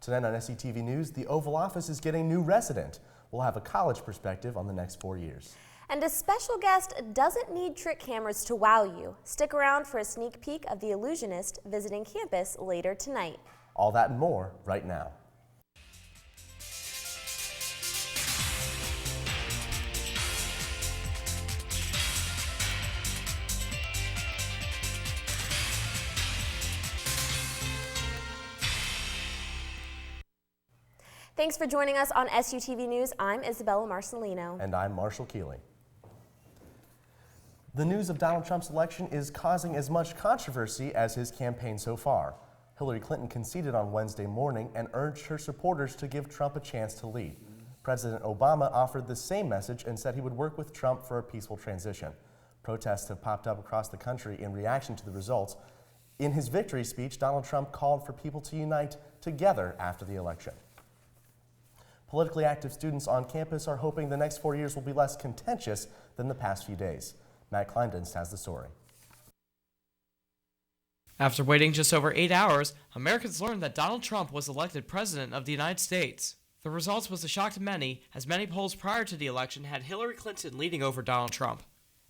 Tonight on SCTV News, the Oval Office is getting a new resident. We'll have a college perspective on the next 4 years. And a special guest doesn't need trick cameras to wow you. Stick around for a sneak peek of The Illusionist visiting campus later tonight. All that and more right now. Thanks for joining us on SUTV News. I'm Isabella Marcelino. And I'm Marshall Keeling. The news of Donald Trump's election is causing as much controversy as his campaign so far. Hillary Clinton conceded on Wednesday morning and urged her supporters to give Trump a chance to lead. President Obama offered the same message and said he would work with Trump for a peaceful transition. Protests have popped up across the country in reaction to the results. In his victory speech, Donald Trump called for people to unite together after the election. Politically active students on campus are hoping the next 4 years will be less contentious than the past few days. Matt Kleindienst has the story. After waiting just over 8 hours, Americans learned that Donald Trump was elected President of the United States. The results was a shock to many, as many polls prior to the election had Hillary Clinton leading over Donald Trump.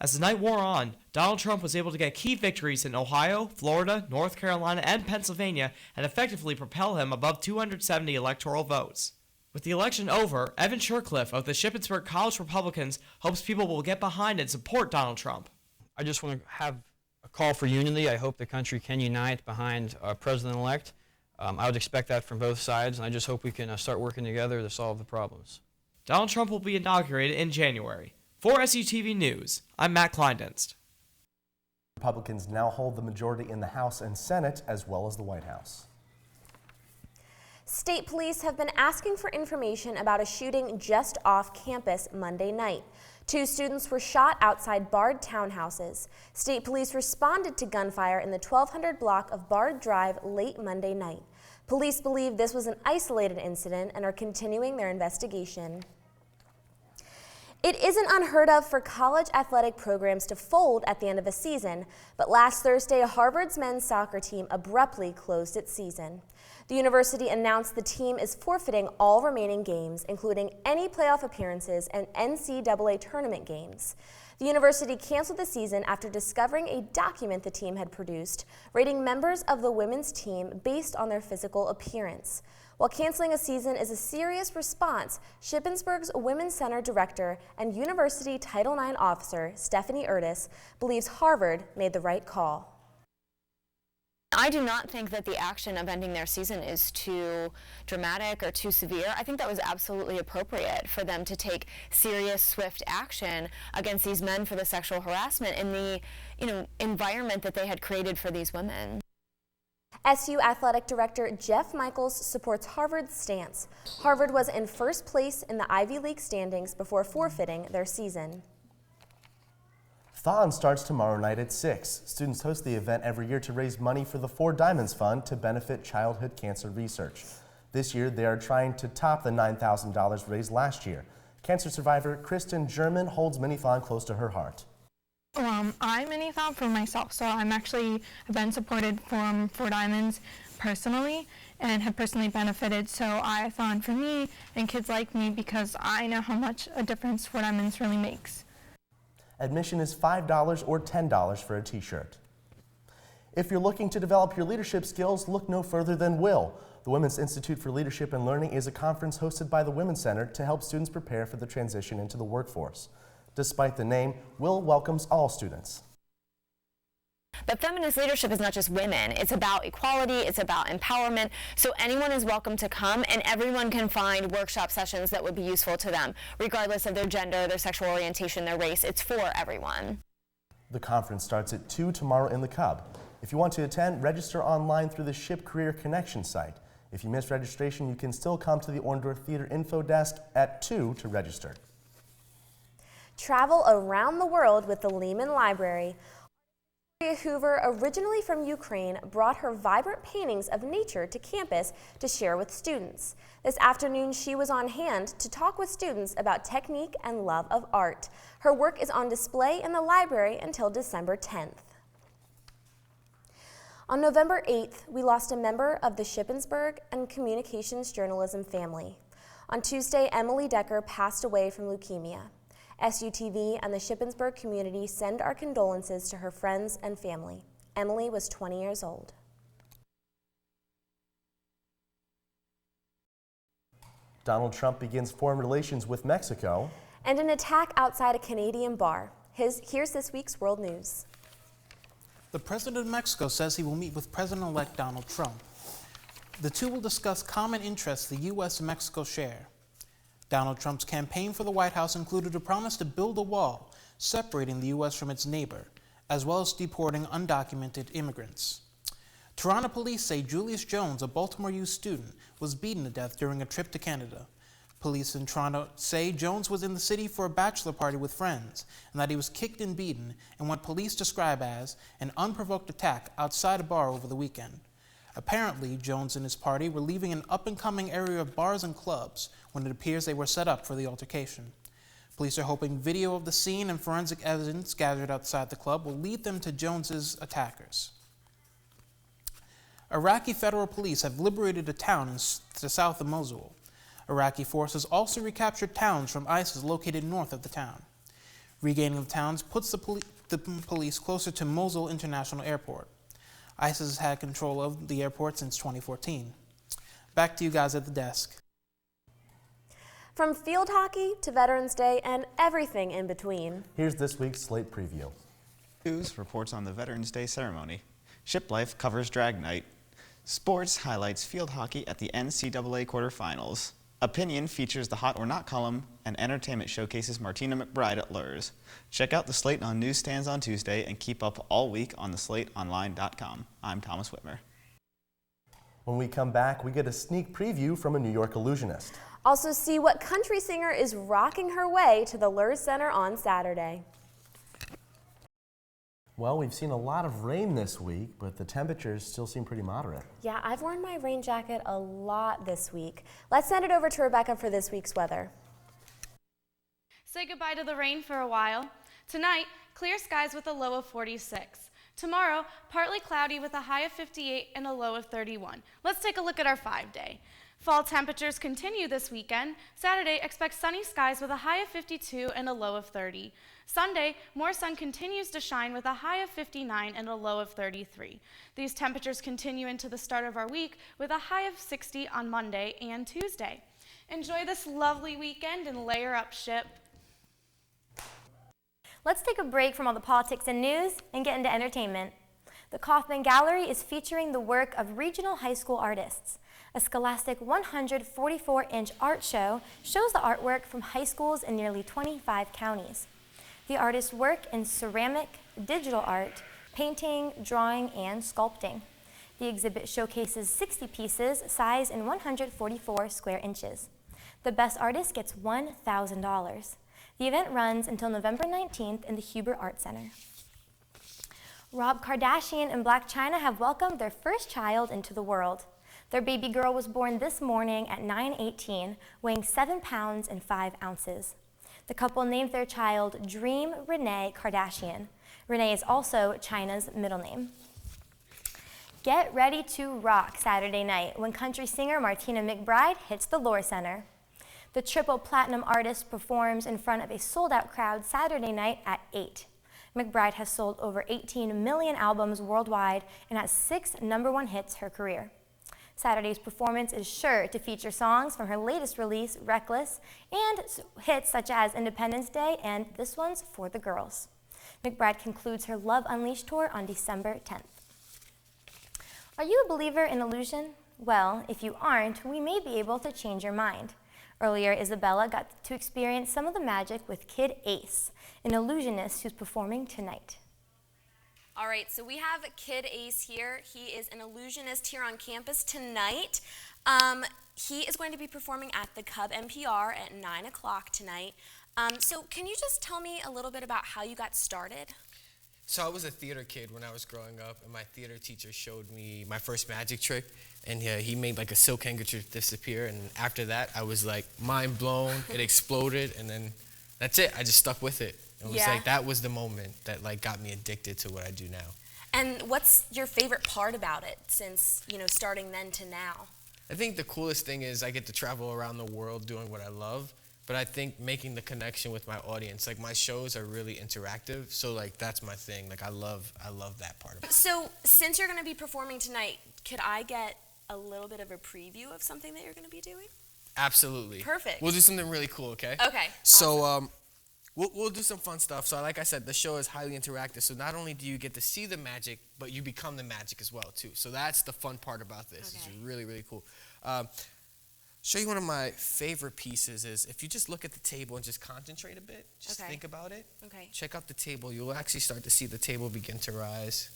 As the night wore on, Donald Trump was able to get key victories in Ohio, Florida, North Carolina, and Pennsylvania and effectively propel him above 270 electoral votes. With the election over, Evan Shercliffe of the Shippensburg College Republicans hopes people will get behind and support Donald Trump. I just want to have a call for unity. I hope the country can unite behind our president-elect. I would expect that from both sides, and I just hope we can start working together to solve the problems. Donald Trump will be inaugurated in January. For SUTV News, I'm Matt Kleindienst. Republicans now hold the majority in the House and Senate, as well as the White House. State police have been asking for information about a shooting just off campus Monday night. 2 students were shot outside Bard townhouses. State police responded to gunfire in the 1200 block of Bard Drive late Monday night. Police believe this was an isolated incident and are continuing their investigation. It isn't unheard of for college athletic programs to fold at the end of a season, but last Thursday, Harvard's men's soccer team abruptly closed its season. The university announced the team is forfeiting all remaining games, including any playoff appearances and NCAA tournament games. The university canceled the season after discovering a document the team had produced, rating members of the women's team based on their physical appearance. While canceling a season is a serious response, Shippensburg's Women's Center director and University Title IX officer, Stephanie Erdis, believes Harvard made the right call. I do not think that the action of ending their season is too dramatic or too severe. I think that was absolutely appropriate for them to take serious, swift action against these men for the sexual harassment in the, environment that they had created for these women. SU Athletic Director Jeff Michaels supports Harvard's stance. Harvard was in first place in the Ivy League standings before forfeiting their season. Thon starts tomorrow night at 6. Students host the event every year to raise money for the 4 Diamonds Fund to benefit childhood cancer research. This year, they are trying to top the $9,000 raised last year. Cancer survivor Kristen German holds Mini-Thon close to her heart. I Mini-Thon for myself, so I've been supported from 4 Diamonds personally and have personally benefited. So I thon for me and kids like me because I know how much a difference 4 Diamonds really makes. Admission is $5 or $10 for a t-shirt. If you're looking to develop your leadership skills, look no further than WIL. The Women's Institute for Leadership and Learning is a conference hosted by the Women's Center to help students prepare for the transition into the workforce. Despite the name, WIL welcomes all students. But feminist leadership is not just women. It's about equality, it's about empowerment. So anyone is welcome to come, and everyone can find workshop sessions that would be useful to them, regardless of their gender, their sexual orientation, their race. It's for everyone. The conference starts at 2 tomorrow in the Cub. If you want to attend, register online through the Ship Career Connection site. If you missed registration, you can still come to the Orndorff Theater info desk at 2 to register. Travel around the world with the Lehman Library. Victoria Hoover, originally from Ukraine, brought her vibrant paintings of nature to campus to share with students. This afternoon, she was on hand to talk with students about technique and love of art. Her work is on display in the library until December 10th. On November 8th, we lost a member of the Shippensburg and Communications Journalism family. On Tuesday, Emily Decker passed away from leukemia. SUTV and the Shippensburg community send our condolences to her friends and family. Emily was 20 years old. Donald Trump begins foreign relations with Mexico. And an attack outside a Canadian bar. Here's this week's World News. The president of Mexico says he will meet with President-elect Donald Trump. The two will discuss common interests the U.S. and Mexico share. Donald Trump's campaign for the White House included a promise to build a wall separating the U.S. from its neighbor, as well as deporting undocumented immigrants. Toronto police say Julius Jones, a Baltimore U student, was beaten to death during a trip to Canada. Police in Toronto say Jones was in the city for a bachelor party with friends and that he was kicked and beaten in what police describe as an unprovoked attack outside a bar over the weekend. Apparently, Jones and his party were leaving an up-and-coming area of bars and clubs when it appears they were set up for the altercation. Police are hoping video of the scene and forensic evidence gathered outside the club will lead them to Jones's attackers. Iraqi federal police have liberated a town to the south of Mosul. Iraqi forces also recaptured towns from ISIS located north of the town. Regaining the towns puts the police closer to Mosul International Airport. ISIS has had control of the airport since 2014. Back to you guys at the desk. From field hockey to Veterans Day and everything in between. Here's this week's Slate Preview. News reports on the Veterans Day ceremony. Ship Life covers Drag Night. Sports highlights field hockey at the NCAA quarterfinals. Opinion features the Hot or Not column, and entertainment showcases Martina McBride at Lurs. Check out the Slate on newsstands on Tuesday and keep up all week on theslateonline.com. I'm Thomas Whitmer. When we come back, we get a sneak preview from a New York illusionist. Also see what country singer is rocking her way to the Lurs Center on Saturday. Well, we've seen a lot of rain this week, but the temperatures still seem pretty moderate. Yeah, I've worn my rain jacket a lot this week. Let's send it over to Rebecca for this week's weather. Say goodbye to the rain for a while. Tonight, clear skies with a low of 46. Tomorrow, partly cloudy with a high of 58 and a low of 31. Let's take a look at our 5-day. Fall temperatures continue this weekend. Saturday, expect sunny skies with a high of 52 and a low of 30. Sunday, more sun continues to shine with a high of 59 and a low of 33. These temperatures continue into the start of our week with a high of 60 on Monday and Tuesday. Enjoy this lovely weekend and layer up, Ship. Let's take a break from all the politics and news and get into entertainment. The Kaufman Gallery is featuring the work of regional high school artists. A scholastic 144-inch art show shows the artwork from high schools in nearly 25 counties. The artists work in ceramic, digital art, painting, drawing, and sculpting. The exhibit showcases 60 pieces sized in 144 square inches. The best artist gets $1,000. The event runs until November 19th in the Huber Art Center. Rob Kardashian and Blac Chyna have welcomed their first child into the world. Their baby girl was born this morning at 9:18, weighing 7 pounds and 5 ounces. The couple named their child Dream Renee Kardashian. Renee is also Chyna's middle name. Get ready to rock Saturday night when country singer Martina McBride hits the Lure Center. The triple platinum artist performs in front of a sold-out crowd Saturday night at 8. McBride has sold over 18 million albums worldwide and has 6 #1 hits her career. Saturday's performance is sure to feature songs from her latest release, Reckless, and hits such as Independence Day and This One's for the Girls. McBride concludes her Love Unleashed tour on December 10th. Are you a believer in illusion? Well, if you aren't, we may be able to change your mind. Earlier, Isabella got to experience some of the magic with Kid Ace, an illusionist who's performing tonight. All right, so we have Kid Ace here. He is an illusionist here on campus tonight. He is going to be performing at the Cub NPR at 9 o'clock tonight. So can you just tell me a little bit about how you got started? So I was a theater kid when I was growing up, and my theater teacher showed me my first magic trick, and he made like a silk handkerchief disappear, and after that I was like mind blown. It exploded, and then that's it. I just stuck with it. It was like that was the moment that like got me addicted to what I do now. And what's your favorite part about it since, starting then to now? I think the coolest thing is I get to travel around the world doing what I love, but I think making the connection with my audience. Like, my shows are really interactive, so like that's my thing. Like, I love that part of it. So since you're going to be performing tonight, could I get a little bit of a preview of something that you're going to be doing? Absolutely. Perfect. We'll do something really cool, okay? Okay. So we'll do some fun stuff. So like I said, the show is highly interactive. So not only do you get to see the magic, but you become the magic as well too. So that's the fun part about this. Okay. It's really, really cool. Show you one of my favorite pieces is if you just look at the table and just concentrate a bit, just Okay. think about it. Okay. Check out the table. You'll actually start to see the table begin to rise.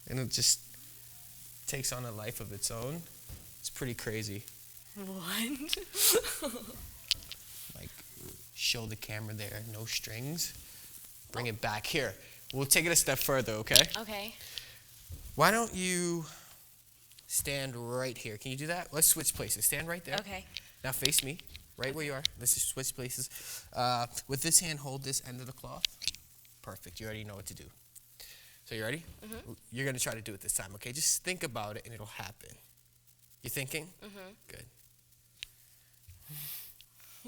And it just takes on a life of its own. It's pretty crazy. What? Like, show the camera there, no strings. Bring it back here. We'll take it a step further, okay? Okay. Why don't you stand right here? Can you do that? Let's switch places. Stand right there. Okay. Now face me, right where you are. Let's just switch places. With this hand, hold this end of the cloth. Perfect. You already know what to do. So you ready? Mm-hmm. You're going to try to do it this time, okay? Just think about it and it'll happen. You thinking? Mm-hmm. Good.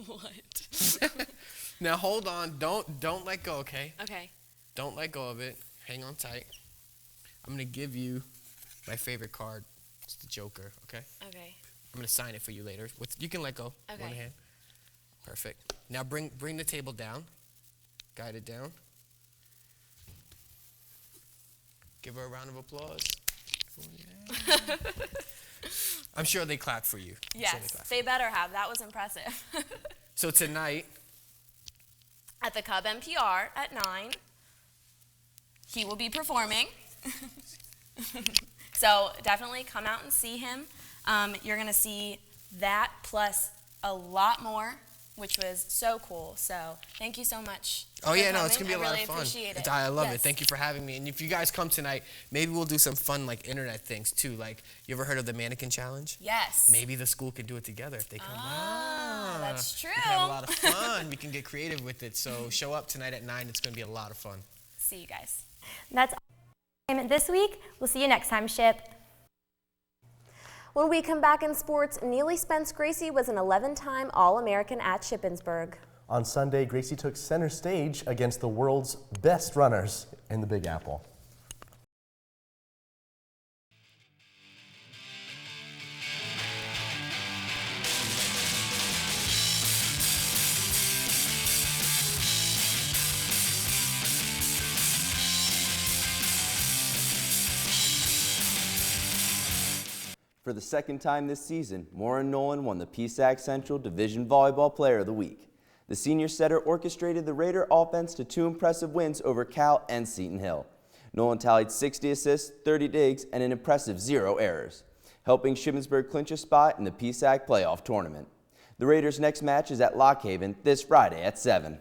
What? Now hold on. Don't let go, okay? Okay. Don't let go of it. Hang on tight. I'm going to give you my favorite card. It's the Joker, okay? Okay. I'm going to sign it for you later. You can let go. Okay. One hand. Perfect. Now bring the table down. Guide it down. Give her a round of applause. I'm sure they clap for you. Yes, they better have. That was impressive. So tonight, at the Cub NPR at 9, he will be performing. So definitely come out and see him. You're going to see that plus a lot more, which was so cool. So thank you so much. oh yeah, for no, it's coming. gonna be a lot really of fun. Appreciate it. I love it. Yes. Thank you for having me. And if you guys come tonight, maybe we'll do some fun like internet things too. Like, you ever heard of the mannequin challenge? Yes. Maybe the school can do it together if they come. Ah, that's true. We can have a lot of fun. We can get creative with it. So show up tonight at 9. It's gonna be a lot of fun. See you guys. That's all this week. We'll see you next time, Ship. When we come back in sports, Neely Spence Gracie was an 11-time All-American at Shippensburg. On Sunday, Gracie took center stage against the world's best runners in the Big Apple. For the second time this season, Maureen Nolan won the PSAC Central Division Volleyball Player of the Week. The senior setter orchestrated the Raider offense to 2 impressive wins over Cal and Seton Hill. Nolan tallied 60 assists, 30 digs, and an impressive 0 errors, helping Shippensburg clinch a spot in the PSAC playoff tournament. The Raiders' next match is at Lock Haven this Friday at 7.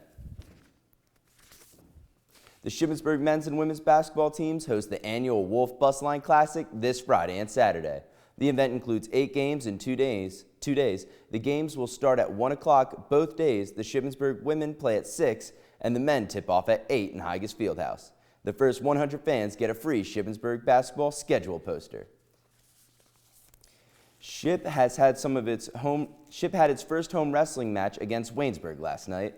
The Shippensburg men's and women's basketball teams host the annual Wolf Bus Line Classic this Friday and Saturday. The event includes 8 games in 2 days. The games will start at 1 o'clock both days. The Shippensburg women play at 6, and the men tip off at 8 in Higas Fieldhouse. The first 100 fans get a free Shippensburg basketball schedule poster. Ship had its first home wrestling match against Waynesburg last night.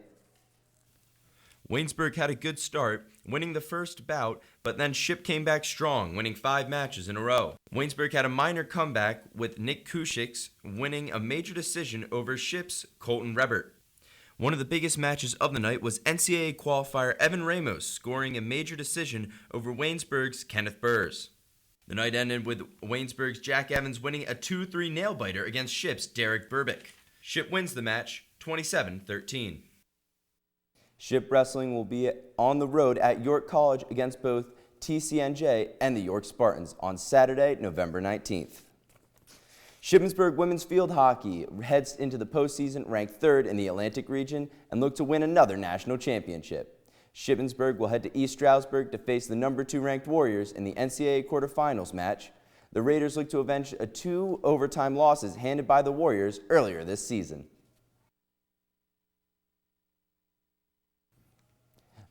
Waynesburg had a good start, winning the first bout, but then Ship came back strong, winning 5 matches in a row. Waynesburg had a minor comeback, with Nick Kushix winning a major decision over Ship's Colton Rebert. One of the biggest matches of the night was NCAA qualifier Evan Ramos scoring a major decision over Waynesburg's Kenneth Burrs. The night ended with Waynesburg's Jack Evans winning a 2-3 nail-biter against Ship's Derek Burbick. Ship wins the match 27-13. Ship Wrestling will be on the road at York College against both TCNJ and the York Spartans on Saturday, November 19th. Shippensburg women's field hockey heads into the postseason ranked 3rd in the Atlantic region and look to win another national championship. Shippensburg will head to East Stroudsburg to face the number 2 ranked Warriors in the NCAA quarterfinals match. The Raiders look to avenge 2 overtime losses handed by the Warriors earlier this season.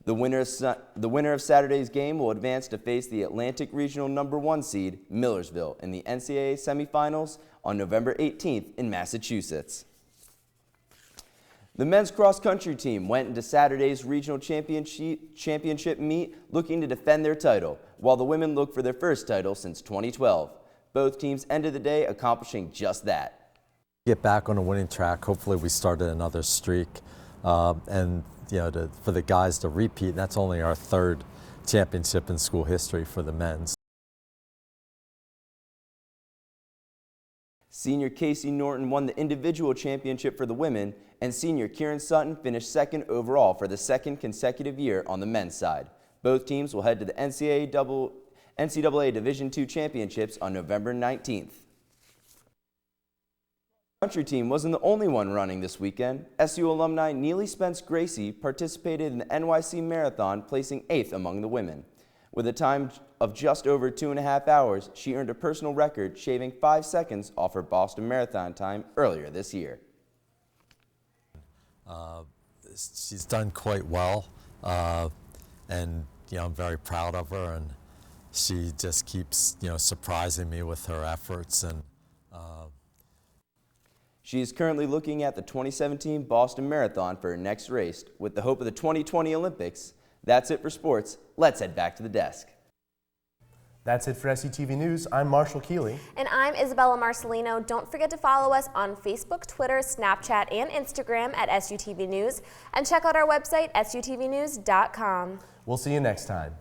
The winner of Saturday's game will advance to face the Atlantic Regional #1 seed, Millersville, in the NCAA semifinals on November 18th in Massachusetts. The men's cross-country team went into Saturday's regional championship meet looking to defend their title, while the women look for their first title since 2012. Both teams ended the day accomplishing just that. Get back on a winning track. Hopefully we started another streak, and for the guys to repeat. That's only our third championship in school history for the men's. Senior Casey Norton won the individual championship for the women, and senior Kieran Sutton finished second overall for the second consecutive year on the men's side. Both teams will head to the NCAA Division II championships on November 19th. The country team wasn't the only one running this weekend. SU alumni Neely Spence Gracie participated in the NYC Marathon, placing 8th among the women. With a time of just over 2.5 hours, she earned a personal record, shaving 5 seconds off her Boston Marathon time earlier this year. She's done quite well, and I'm very proud of her, and she just keeps surprising me with her efforts. And she is currently looking at the 2017 Boston Marathon for her next race, with the hope of the 2020 Olympics. That's it for sports. Let's head back to the desk. That's it for SUTV News. I'm Marshall Keeley. And I'm Isabella Marcelino. Don't forget to follow us on Facebook, Twitter, Snapchat, and Instagram at SUTV News. And check out our website, sutvnews.com. We'll see you next time.